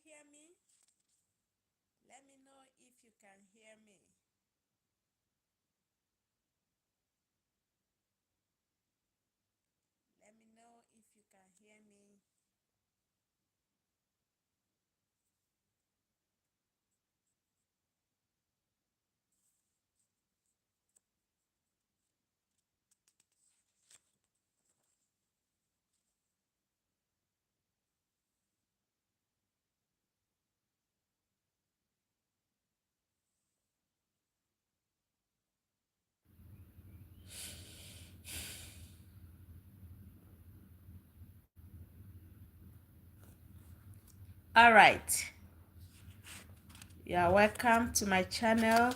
hear me? Let me know if you can hear me. Let me know if you can hear me. All right. You are welcome to my channel.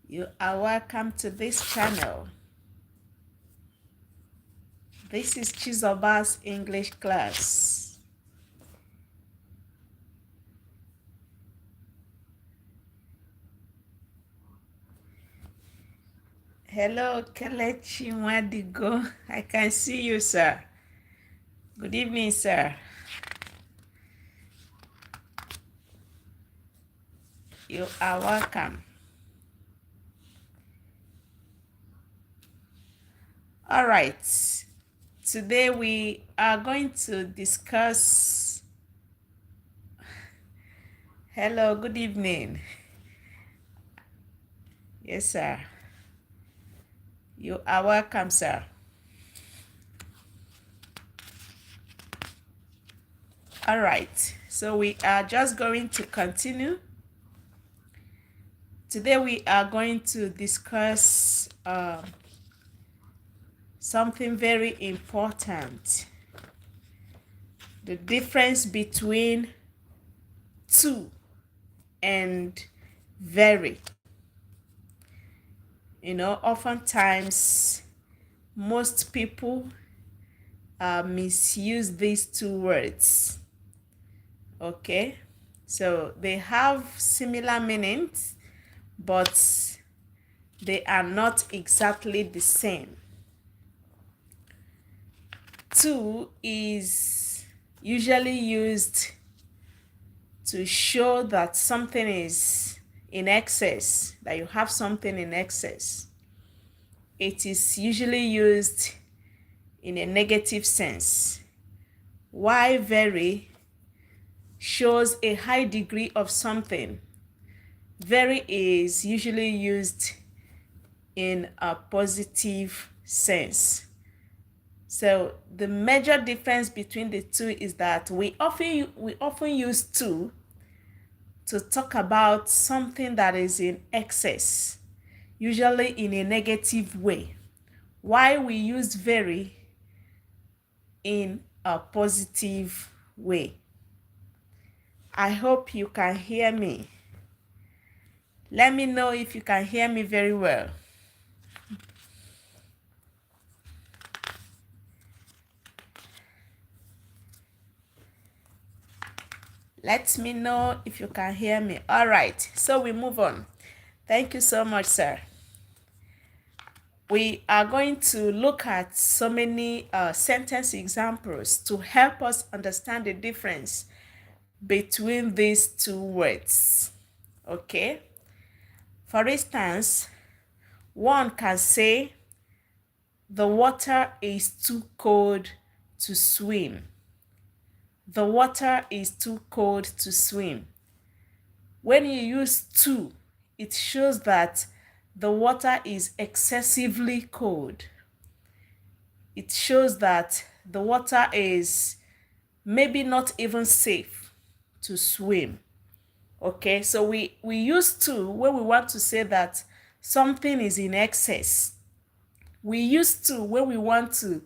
You are welcome to this channel. This is Chizoba's English class. Hello, Kelechi Nwadigo. I can see you, sir. Good evening, sir. You are welcome. All right. Today we are going to discuss. Hello, good evening. Yes, sir. You are welcome, sir. All right. So we are just going to continue. Today we are going to discuss something very important. The difference between too and very. Oftentimes most people misuse these two words. Okay, so they have similar meanings, but they are not exactly the same. Too is usually used to show that something is in excess, that you have something in excess. It is usually used in a negative sense. While very shows a high degree of something, very is usually used in a positive sense. So the major difference between the two is that we often use to talk about something that is in excess, usually in a negative way, while we use very in a positive way. I hope you can hear me. Let me know if you can hear me very well. Let me know if you can hear me. All right, so we move on. Thank you so much, sir. We are going to look at so many sentence examples to help us understand the difference between these two words. Okay? For instance, one can say, the water is too cold to swim. The water is too cold to swim. When you use too, it shows that the water is excessively cold. It shows that the water is maybe not even safe to swim. Okay, so we use to when we want to say that something is in excess. We use to when we want to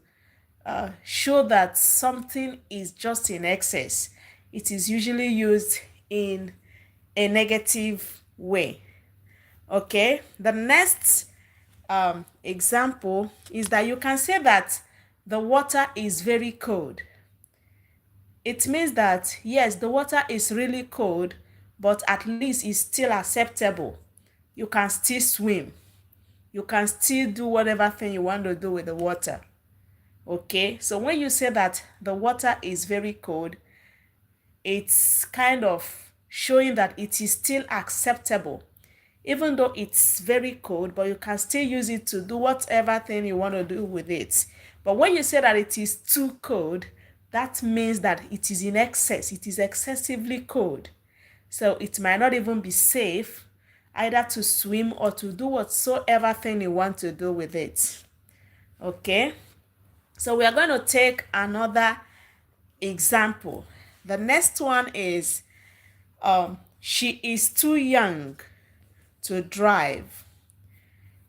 show that something is just in excess. It is usually used in a negative way. Okay, the next example is that you can say that the water is very cold. It means that yes, the water is really cold, but at least it's still acceptable. You can still swim. you can still do whatever thing you want to do with the water. Okay, so when you say that the water is very cold, it's kind of showing that it is still acceptable. Even though it's very cold, but you can still use it to do whatever thing you want to do with it. But when you say that it is too cold, that means that it is in excess. It is excessively cold. So it might not even be safe either to swim or to do whatsoever thing you want to do with it. Okay? So we are going to take another example. The next one is she is too young to drive.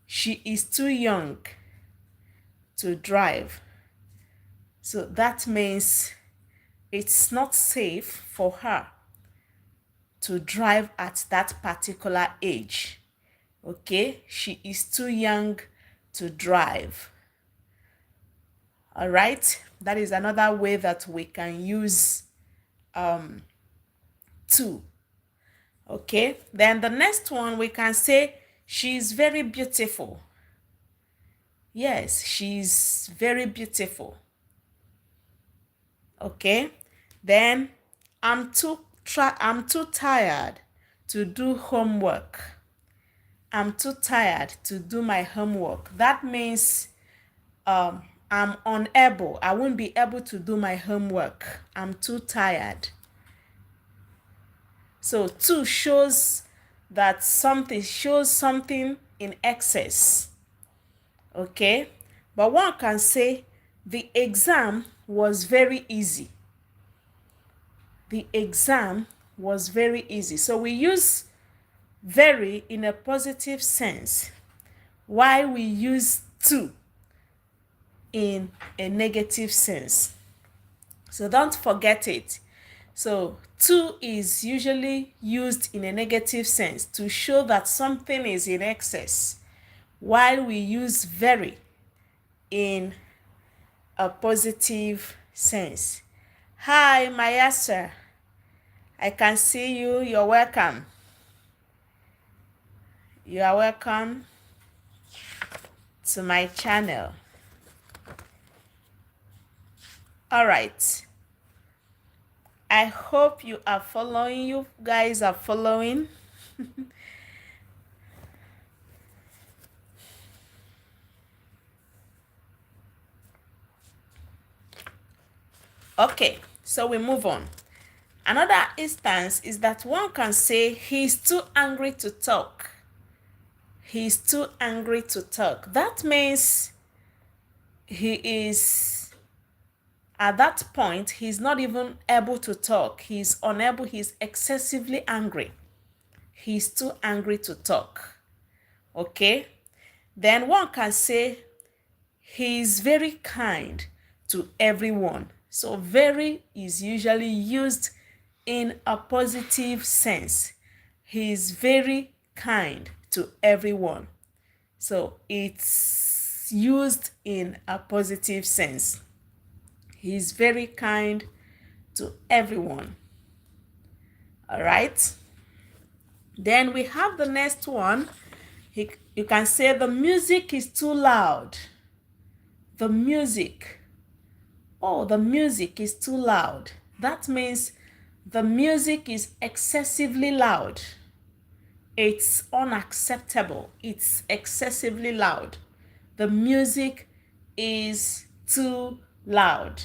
She is too young to drive. So that means it's not safe for her to drive at that particular age. Okay, she is too young to drive. All right, that is another way that we can use too. Okay, then the next one we can say she's very beautiful. Yes, she's very beautiful. Okay, then I'm too tired to do homework. I'm too tired to do my homework. That means I'm unable. I won't be able to do my homework. I'm too tired. So too shows something in excess. Okay, but one can say the exam was very easy. The exam was very easy. So we use very in a positive sense, while we use too in a negative sense. So don't forget it. So too is usually used in a negative sense to show that something is in excess, while we use very in a positive sense. Hi, Mayasa. I can see you. You're welcome. You are welcome to my channel. All right. I hope you are following. You guys are following. Okay, so we move on. Another instance is that one can say he's too angry to talk. He's too angry to talk. That means he is, at that point, he's not even able to talk. He's unable, he's excessively angry. He's too angry to talk. Okay? Then one can say he's very kind to everyone. So very is usually used in a positive sense. He's very kind to everyone. So it's used in a positive sense. He's very kind to everyone. All right. Then we have the next one. You can say the music is too loud. The music. Oh, the music is too loud. That means the music is excessively loud. It's unacceptable. It's excessively loud. The music is too loud.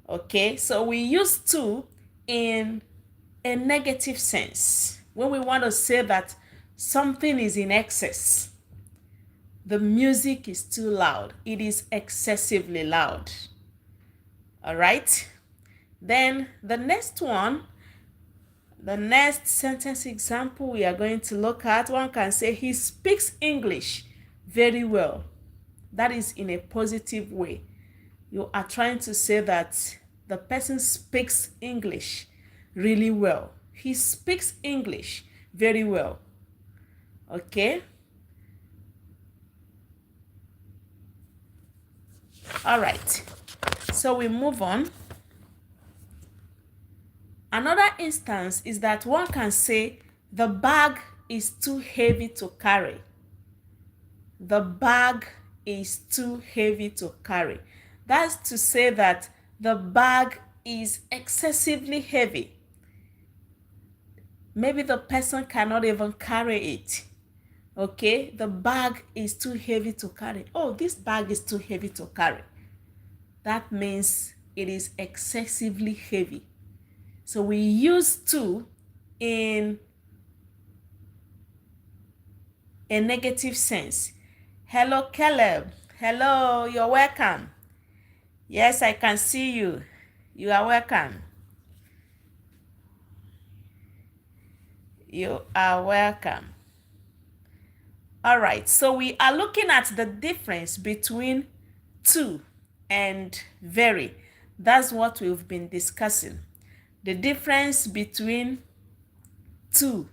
Okay, so we use too in a negative sense when we want to say that something is in excess. The music is too loud. It is excessively loud. All right. Then the next one, the next sentence example we are going to look at, one can say he speaks English very well. That is in a positive way. You are trying to say that the person speaks English really well. He speaks English very well. Okay? All right. So we move on. Another instance is that one can say the bag is too heavy to carry. the bag is too heavy to carry. That's to say that the bag is excessively heavy. Maybe the person cannot even carry it. Okay, the bag is too heavy to carry. Oh, this bag is too heavy to carry. That means it is excessively heavy. So we use too in a negative sense. Hello, Caleb. Hello, you're welcome. Yes, I can see you. You are welcome. You are welcome. All right, so we are looking at the difference between too and very. That's what we've been discussing. The difference between too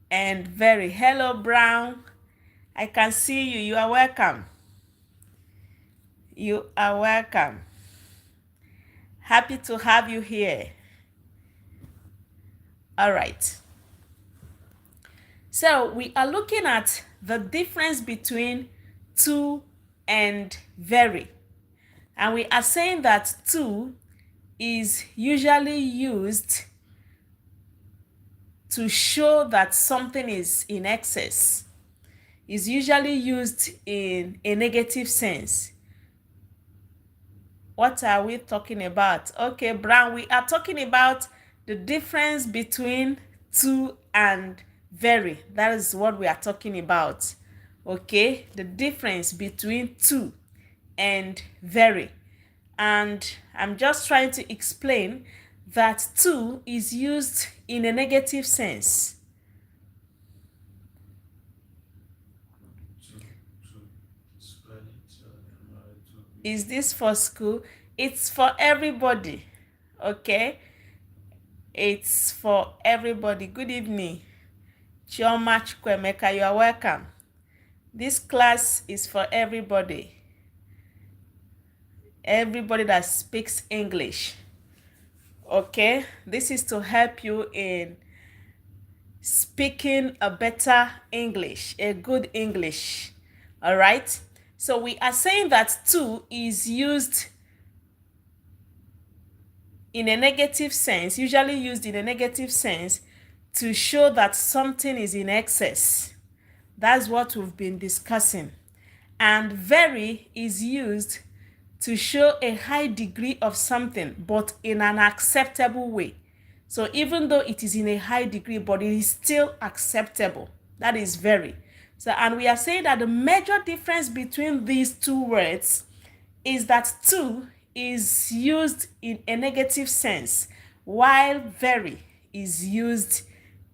and very. Hello, Brown. I can see you. You are welcome. You are welcome. Happy to have you here. All right. So we are looking at the difference between too and very. And we are saying that too is usually used to show that something is in excess. Is usually used in a negative sense. What are we talking about? Okay, Brown, we are talking about the difference between too and very. That is what we are talking about. Okay, the difference between too and very. And I'm just trying to explain that too is used in a negative sense. Is this for school? It's for everybody. Okay? It's for everybody. Good evening. Chioma Chukwemeka, you are welcome. This class is for everybody. Everybody that speaks English. Okay? This is to help you in speaking a better English, a good English. All right? So we are saying that too is used in a negative sense, usually used in a negative sense to show that something is in excess. That's what we've been discussing. And very is used to show a high degree of something, but in an acceptable way. So even though it is in a high degree, but it is still acceptable. That is very. So, and we are saying that the major difference between these two words is that too is used in a negative sense, while very is used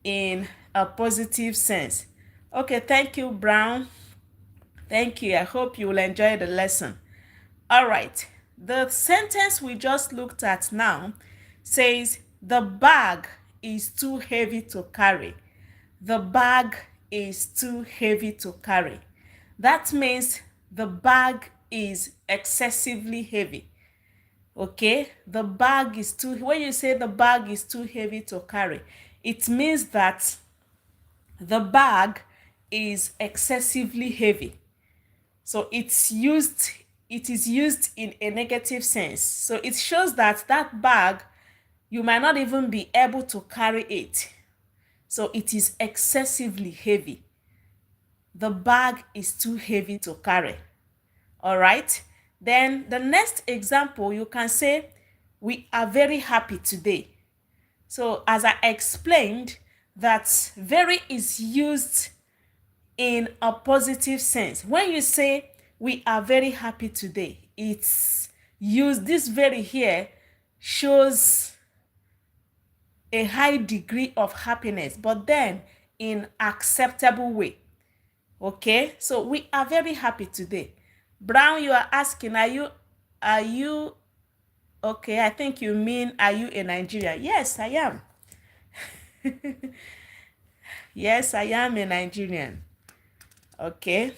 in a positive sense. Okay, thank you, Brown. Thank you. I hope you will enjoy the lesson. All right. The sentence we just looked at now says, the bag is too heavy to carry. The bag is too heavy to carry. That means the bag is excessively heavy. Okay? The bag is too, when you say the bag is too heavy to carry, it means that the bag is excessively heavy. So it is used in a negative sense. So it shows that that bag, you might not even be able to carry it. So it is excessively heavy. The bag is too heavy to carry. All right. Then the next example, you can say, we are very happy today. So as I explained, that very is used in a positive sense. When you say we are very happy today, it's used, this very here shows a high degree of happiness, but then in acceptable way. Okay, so we are very happy today. Brown, you are asking, are you okay? I think you mean, are you in Nigeria? Yes, I am. Yes, I am a Nigerian. Okay.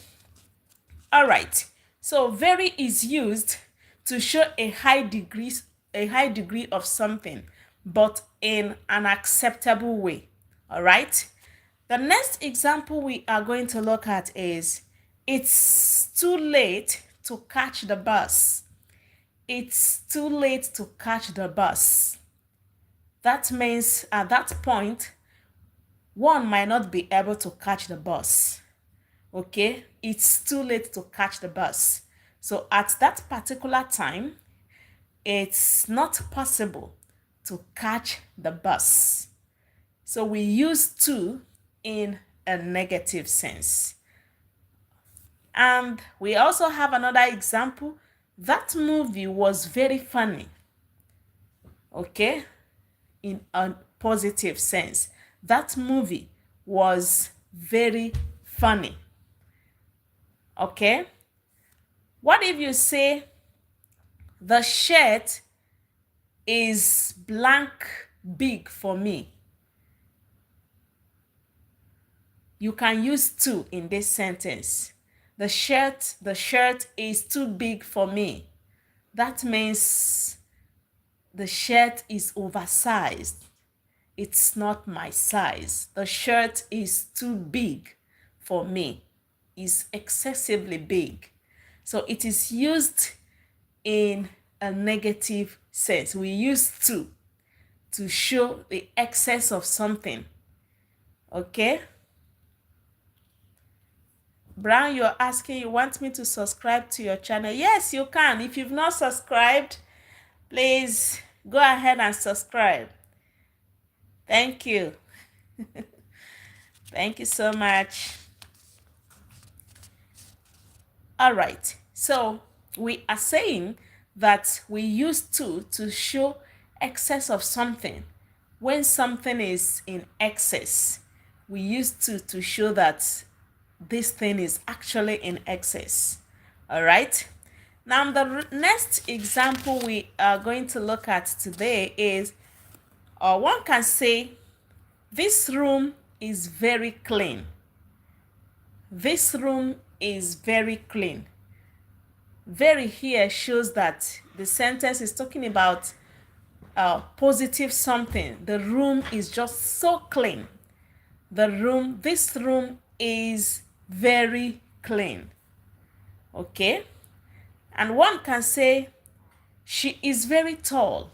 All right. So very is used to show a high degree of something, but in an acceptable way. All right. The next example we are going to look at is, It's too late to catch the bus. It's too late to catch the bus. That means at that point, one might not be able to catch the bus. Okay? It's too late to catch the bus. So at that particular time, it's not possible to catch the bus. So we use to in a negative sense. And we also have another example. That movie was very funny. Okay? In a positive sense. That movie was very funny. Okay? What if you say the shirt is blank big for me? You can use to in this sentence. The shirt is too big for me. That means the shirt is oversized. It's not my size. The shirt is too big for me. It's excessively big. So it is used in a negative sense. We use to show the excess of something. Okay? Brown, you're asking, you want me to subscribe to your channel? Yes, you can. If you've not subscribed, please go ahead and subscribe. Thank you. Thank you so much. All right. So we are saying that we use to show excess of something. When something is in excess, we use to show that this thing is actually in excess. All right. Now, the next example we are going to look at today is, one can say, this room is very clean. This room is very clean. Very here shows that the sentence is talking about positive something. The room is just so clean. This room is very clean. Okay? And one can say, she is very tall.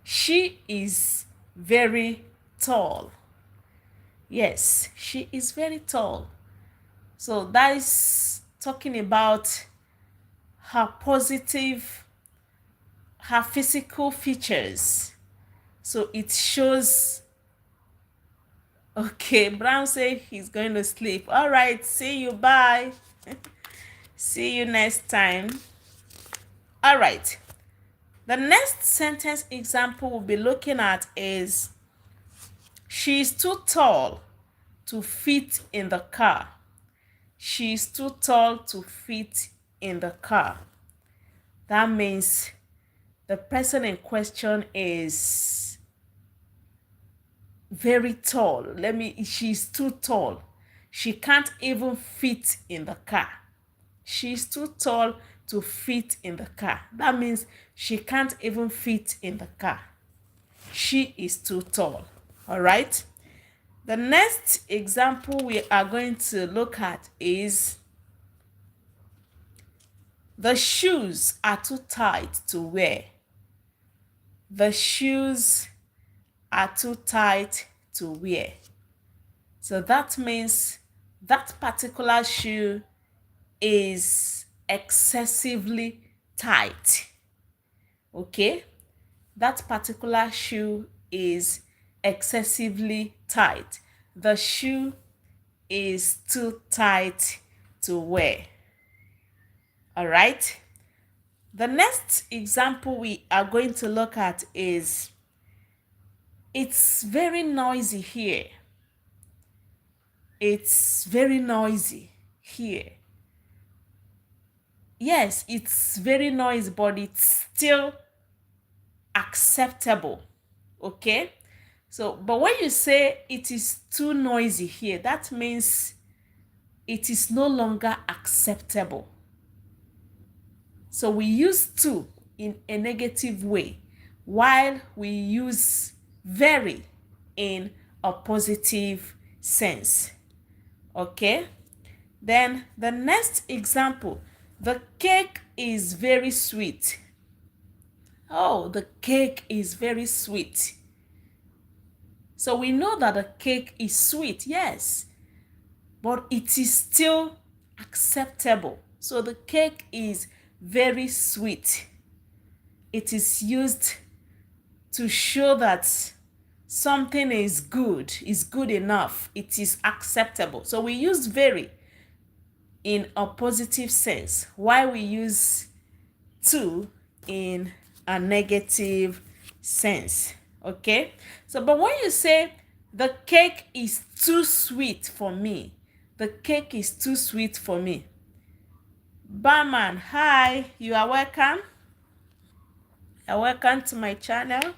She is very tall. Yes, she is very tall. So that is talking about her physical features. So it shows. Okay, Brown said he's going to sleep. All right, see you. Bye. See you next time. All right. The next sentence example we'll be looking at is, she is too tall to fit in the car. She is too tall to fit in the car. That means the person in question is very tall. She's too tall. She can't even fit in the car. She's too tall to fit in the car. That means she can't even fit in the car. She is too tall. All right. The next example we are going to look at is, the shoes are too tight to wear. The shoes are too tight to wear. So that means that particular shoe is excessively tight. Okay? That particular shoe is excessively tight. The shoe is too tight to wear. All right? The next example we are going to look at is, it's very noisy here. It's very noisy here. Yes, it's very noisy, but it's still acceptable. Okay? So, but when you say it is too noisy here, that means it is no longer acceptable. So we use to in a negative way, while we use very in a positive sense. Okay? Then the next example, the cake is very sweet. Oh, the cake is very sweet. So we know that the cake is sweet, yes, but it is still acceptable. So the cake is very sweet. It is used to show that something is good enough, it is acceptable. So we use very in a positive sense, while we use too in a negative sense. Okay, so but when you say the cake is too sweet for me, the cake is too sweet for me. Barman, hi, you are welcome. You're welcome to my channel.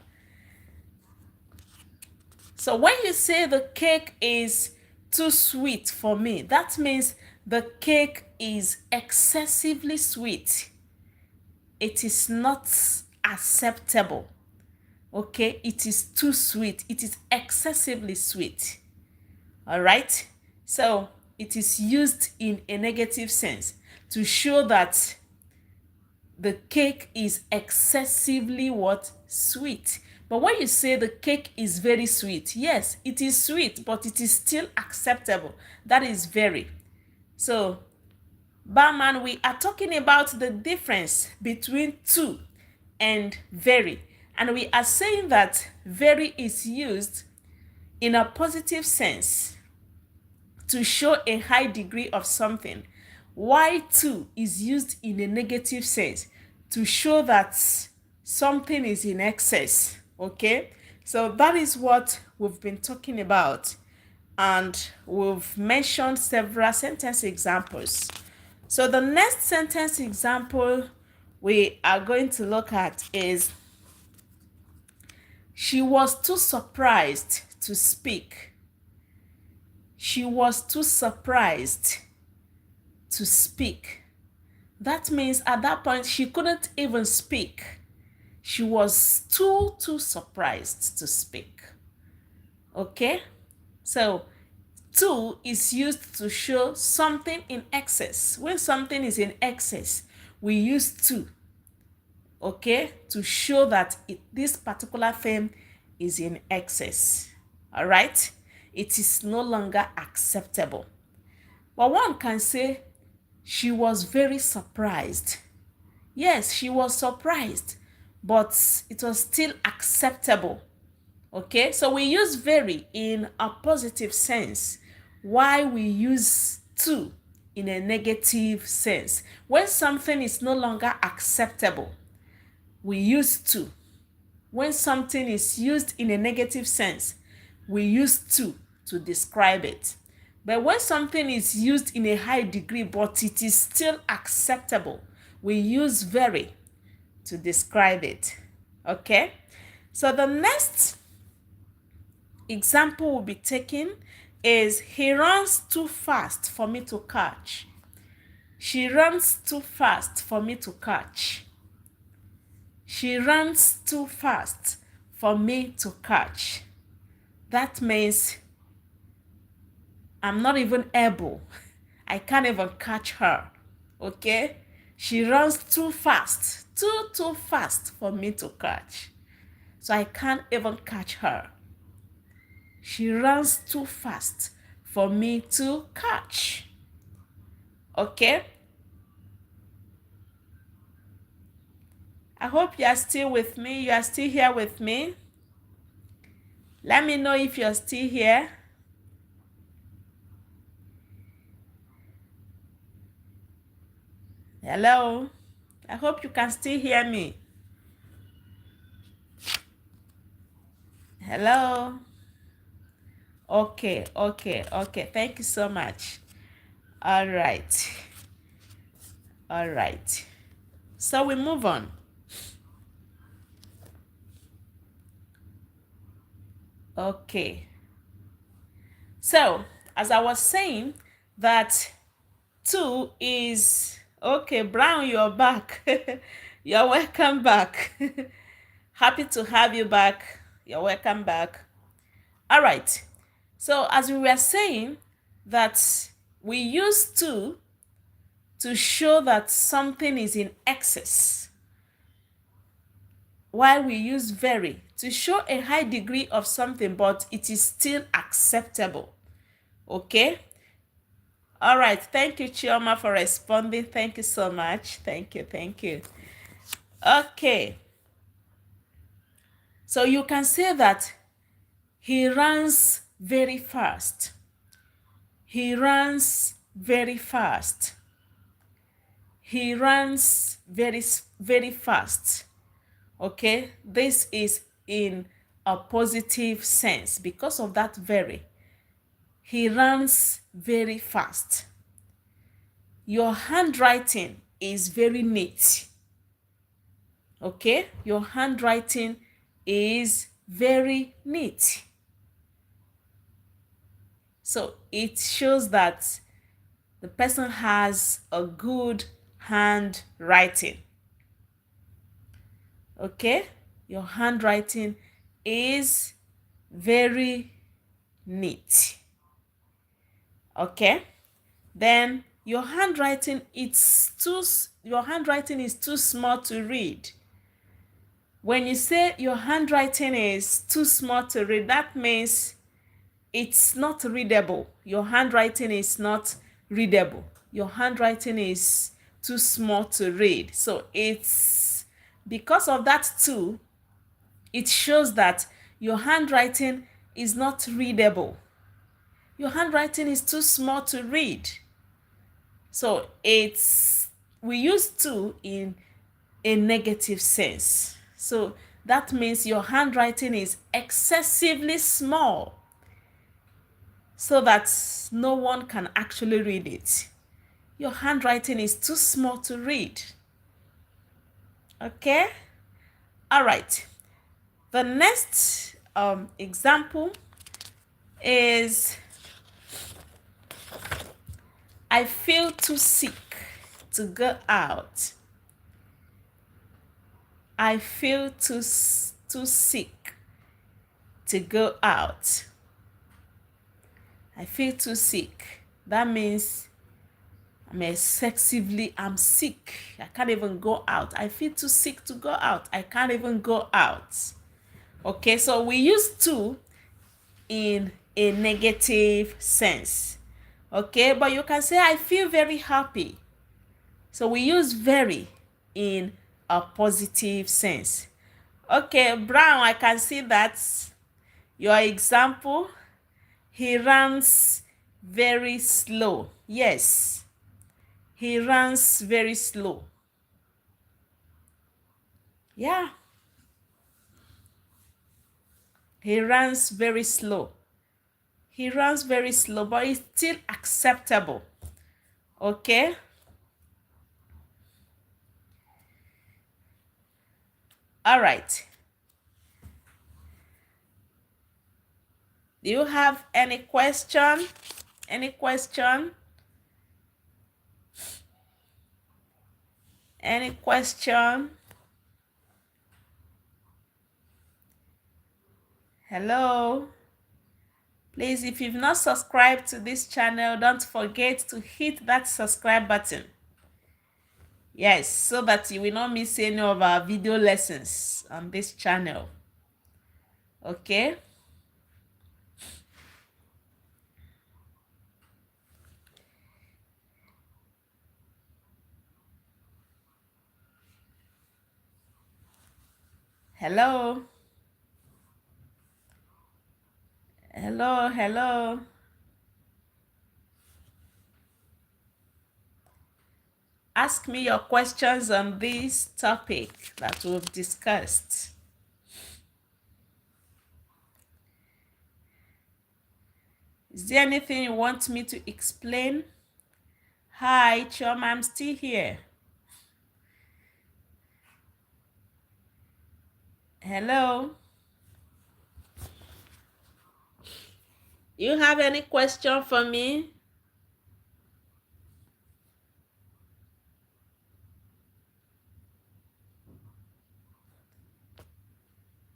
So when you say the cake is too sweet for me, that means the cake is excessively sweet. It is not acceptable. Okay, it is too sweet. It is excessively sweet. All right. So it is used in a negative sense to show that the cake is excessively what? Sweet. But when you say the cake is very sweet, yes, it is sweet, but it is still acceptable. That is very. So, Barman, we are talking about the difference between too and very. And we are saying that very is used in a positive sense to show a high degree of something, while too is used in a negative sense to show that something is in excess. Okay, so that is what we've been talking about, and we've mentioned several sentence examples. So the next sentence example we are going to look at is, she was too surprised to speak. She was too surprised to speak. That means at that point she couldn't even speak. She was too surprised to speak. Okay? So too is used to show something in excess. When something is in excess, we use too. Okay? To show that this particular thing is in excess. All right? It is no longer acceptable. But one can say she was very surprised. Yes, she was surprised, but it was still acceptable. Okay, so we use very in a positive sense, while we use too in a negative sense. When something is no longer acceptable, we use too. When something is used in a negative sense, we use to describe it. But when something is used in a high degree but it is still acceptable, we use very to describe it. Okay? So the next example we'll be taking is, he runs too fast for me to catch. She runs too fast for me to catch. She runs too fast for me to catch. That means I'm not even able. I can't even catch her. Okay? She runs too fast. Too fast for me to catch. So I can't even catch her. She runs too fast for me to catch. Okay? I hope you are still with me. You are still here with me. Let me know if you're still here. Hello? I hope you can still hear me. Hello? Okay. Thank you so much. All right. All right. So we move on. Okay. So, as I was saying, that two is, okay, Brown, you're back. You're welcome back. Happy to have you back. You're welcome back. All right. So, as we were saying, that we use to show that something is in excess, while we use very to show a high degree of something, but it is still acceptable. Okay? All right. Thank you, Chioma, for responding. Thank you so much. Thank you. Thank you. Okay. So you can say that he runs very fast. He runs very fast. He runs very fast. Okay? This is in a positive sense because of that very. He runs very fast. Your handwriting is very neat. Okay? Your handwriting is very neat. So it shows that the person has a good handwriting. Okay? Your handwriting is very neat. Okay? Then your handwriting is too small to read. When you say your handwriting is too small to read, that means it's not readable. Your handwriting is not readable. Your handwriting is too small to read. So it's because of that too, it shows that your handwriting is not readable. Your handwriting is too small to read. So we use to in a negative sense. So that means your handwriting is excessively small so that no one can actually read it. Your handwriting is too small to read. Okay? All right. The next example is I feel too sick to go out. I feel too sick to go out. I feel too sick. That means I'm sick. I can't even go out. I feel too sick to go out. I can't even go out. Okay, so we use to in a negative sense. Okay, but you can say I feel very happy. So we use very in a positive sense. Okay, Brown, I can see that your example, he runs very slow. Yes, he runs very slow. Yeah, he runs very slow. He runs very slow, but it's still acceptable. Okay? All right. Do you have any question? Any question? Any question? Hello? Please, if you've not subscribed to this channel, don't forget to hit that subscribe button. Yes, so that you will not miss any of our video lessons on this channel. Okay? Hello? Hello, hello. Ask me your questions on this topic that we've discussed. Is there anything you want me to explain? Hi, Choma, I'm still here. Hello? You have any question for me?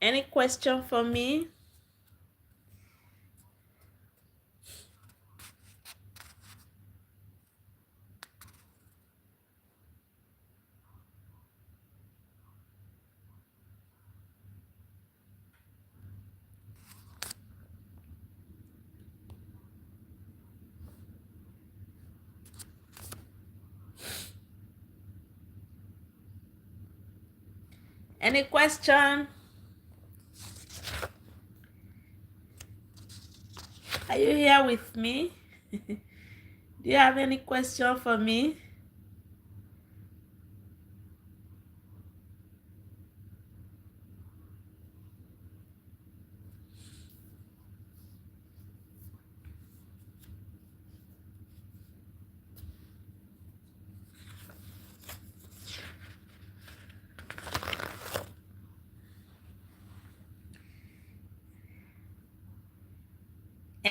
Any question for me? Any question? Are you here with me? Do you have any question for me?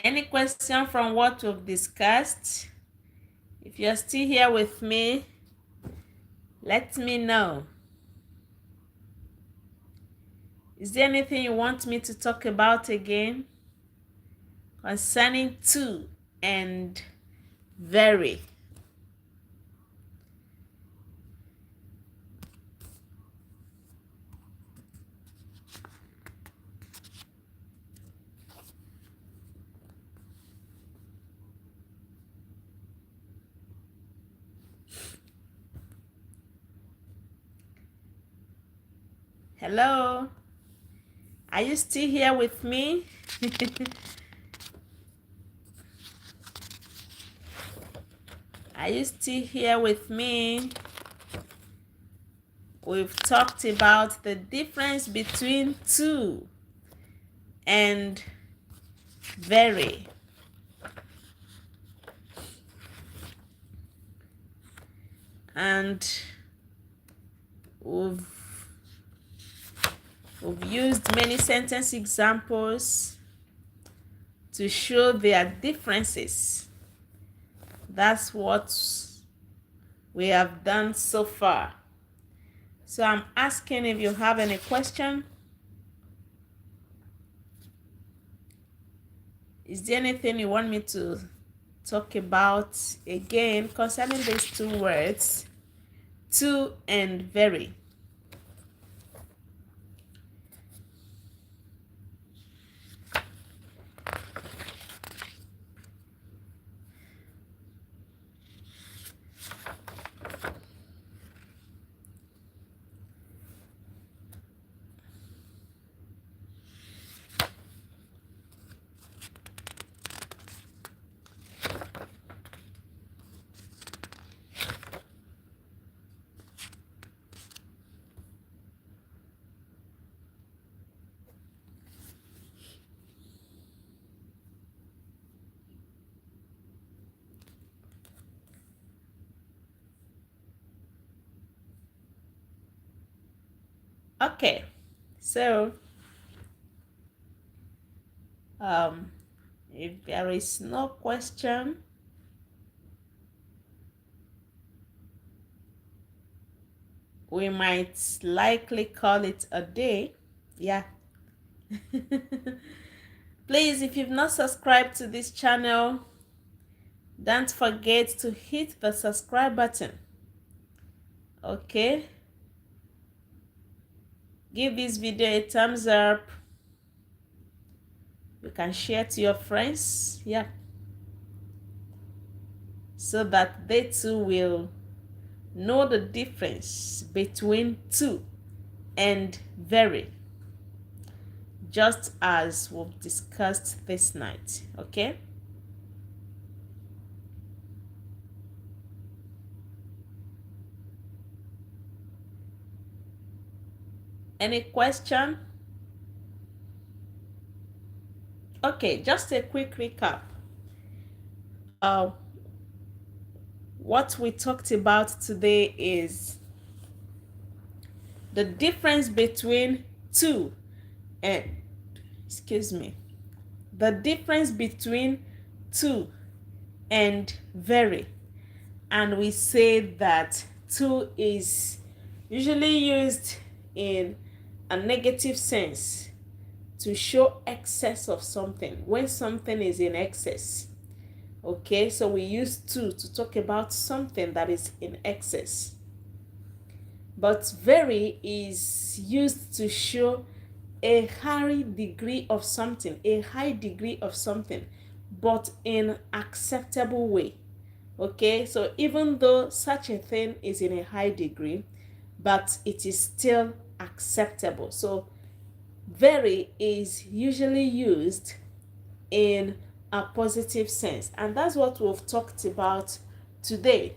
Any question from what we've discussed? If you're still here with me, let me know. Is there anything you want me to talk about again concerning to and very? Hello? Are you still here with me? Are you still here with me? We've talked about the difference between to and very. And we've used many sentence examples to show their differences. That's what we have done so far. So I'm asking if you have any question. Is there anything you want me to talk about again concerning these two words, to and very? Okay, so if there is no question, we might likely call it a day. Yeah. Please, if you've not subscribed to this channel, don't forget to hit the subscribe button. Okay? Give this video a thumbs up. You can share to your friends. Yeah. So that they too will know the difference between to and very, just as we've discussed this night. Okay? Any question? Okay, just a quick recap. What we talked about today is the difference between to and, the difference between to and very. And we say that to is usually used in a negative sense to show excess of something, when something is in excess. Okay, so we use to talk about something that is in excess. But very is used to show a high degree of something, but in acceptable way. Okay, so even though such a thing is in a high degree, but it is still acceptable. So very is usually used in a positive sense, and that's what we've talked about today.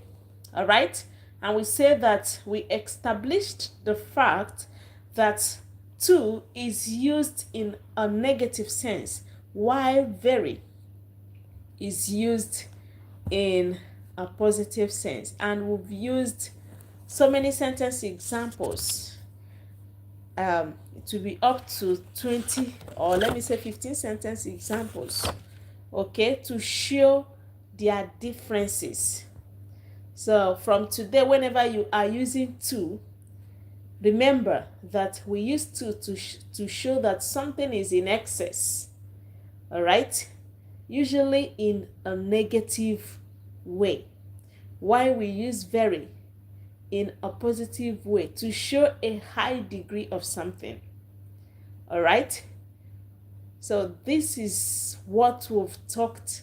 All right, and we say that we established the fact that to is used in a negative sense while very is used in a positive sense, and we've used so many sentence examples. It will be up to 20, or let me say 15 sentence examples, okay, to show their differences. So from today, whenever you are using to, remember that we use to show that something is in excess. All right, usually in a negative way, while we use very in a positive way to show a high degree of something. All right, so this is what we've talked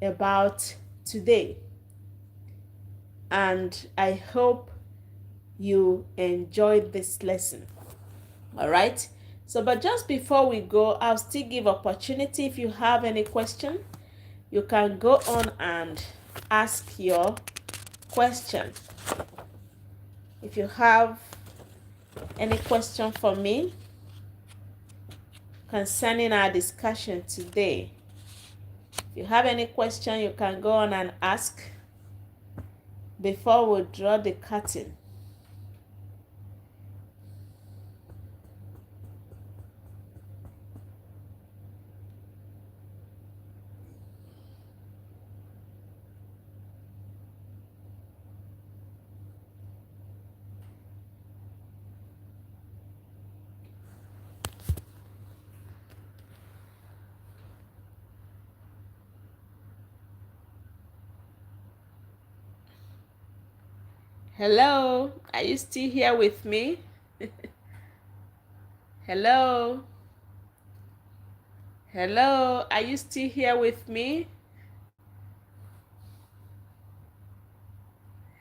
about today, and I hope you enjoyed this lesson. All right, so but just before we go, I'll still give opportunity. If you have any question, you can go on and ask your question. If you have any question for me concerning our discussion today, if you have any question, you can go on and ask before we draw the curtain. Hello, are you still here with me? Hello, hello, are you still here with me?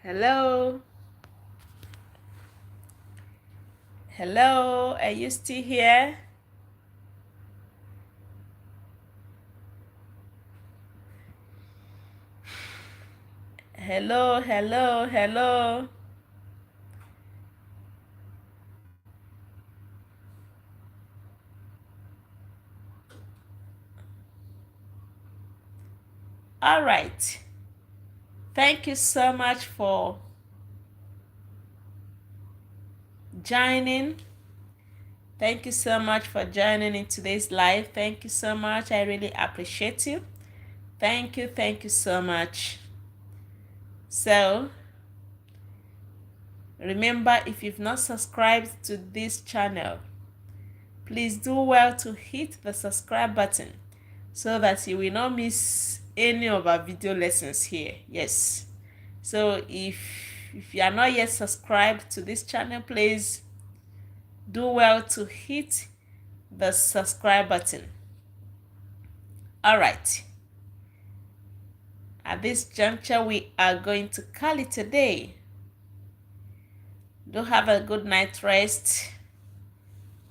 Hello, hello, are you still here? Hello, hello, hello. All right. Thank you so much for joining. Thank you so much for joining in today's live. Thank you so much. I really appreciate you. Thank you so much. So, remember, if you've not subscribed to this channel, please do well to hit the subscribe button so that you will not miss any of our video lessons here. Yes. So if you are not yet subscribed to this channel, please do well to hit the subscribe button. All right. At this juncture, we are going to call it a day. Do have a good night rest.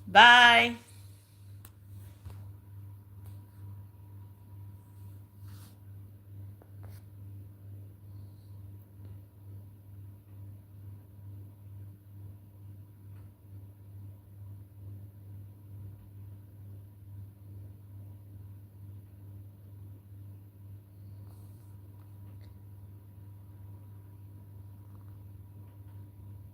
Bye.